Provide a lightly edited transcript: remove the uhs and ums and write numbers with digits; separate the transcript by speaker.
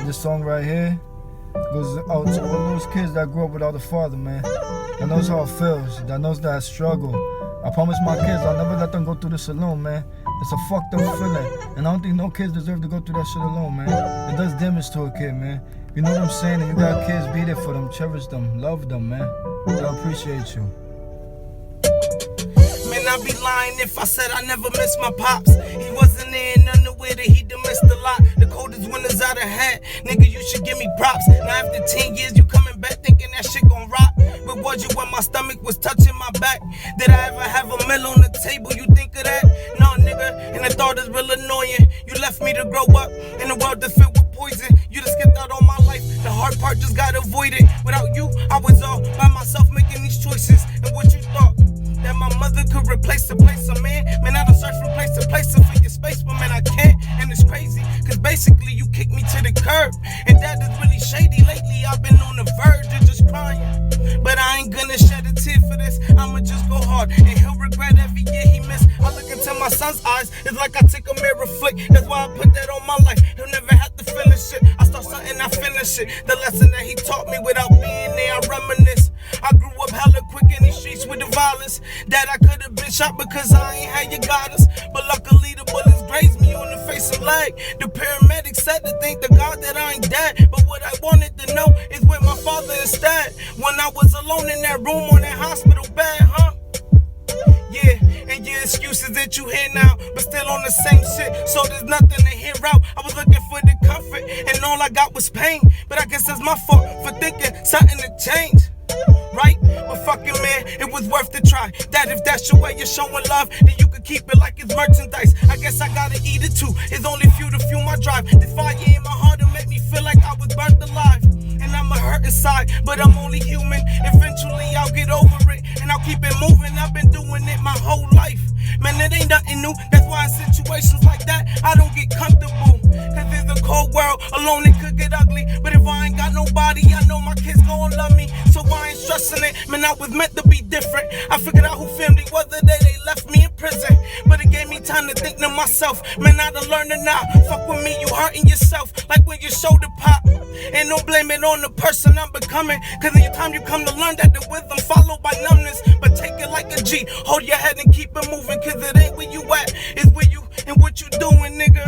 Speaker 1: this song right here goes out to all those kids that grew up without a father, man. That knows how it feels. That knows that struggle. I promise my kids I'll never let them go through this alone, man. It's a fucked up feeling, and I don't think no kids deserve to go through that shit alone, man. It does damage to a kid, man. You know what I'm saying? And you got kids, be there for them, cherish them, love them, man. I appreciate you.
Speaker 2: Man, I'd be lying if I said I never missed my pops. He wasn't there and unaware that he done missed a lot. The coldest winters I'd have had, nigga, you should give me props. Now after 10 years, you coming back thinking that shit gon' rock. Where was you when my stomach was touching my back? Did I ever have a meal on the table? You think of that? No, nigga, and the thought is real annoying. You left me to grow up in a world that's filled with poison. You just skipped out on my life. The hard part just got avoided. Without you, I was all by myself making these choices. And what you thought? That my mother could replace the place I'm in. Man, I done search from place to place to fill your space, but man, I can't. And it's crazy, cause basically you kicked me to the curb. And that is really shady. Lately I've been on the verge of just crying. But I ain't gonna shed a tear for this. I'ma just go hard, and he'll regret every year he missed. I look into my son's eyes, it's like I take a mirror flick. That's why I put that on my life. He'll never have to finish it. I start something, I finish it. The lesson that he taught me without being there, I reminisce. I grew up hella quick in these streets with the violence. That I could have been shot because I ain't had your guidance. But luckily the bullets grazed me on the face and leg. The paramedics said to thank the God that I ain't dead. But what I wanted to know is where my father instead. When I was alone in that room on that hospital bed, huh? Yeah, and your excuses that you hear now, but still on the same shit, so there's nothing to hear out. I was looking for the comfort, and all I got was pain. But I guess it's my fault for thinking something to change, right? But fucking man, it was worth the try. That if that's your way of showing love, then you could keep it like it's merchandise. I guess I gotta eat it too. It's only fuel to fuel my drive. The fire in my heart to make me feel like I was burnt alive. And I'm a hurt inside, but I'm only human. Eventually I'll get over it, and I'll keep it moving. I've been doing it my whole life. Man, it ain't nothing new. That's why in situations like that, I don't get comfortable. Cause it's a cold world, alone it could get ugly. But if I ain't got nobody, I know my kids gon' love me. So I ain't stressing it, man, I was meant to be different. I figured out who family was the day they left me in prison. But it gave me time to think to myself, man, I done learned it now. Fuck with me, you hurting yourself, like when your shoulder pop. And don't blame it on the person I'm becoming. Cause in your time you come to learn that the wisdom followed by numbness. But take it like a G, hold your head and keep it moving. Cause it ain't where you at, it's where you and what you doing, nigga.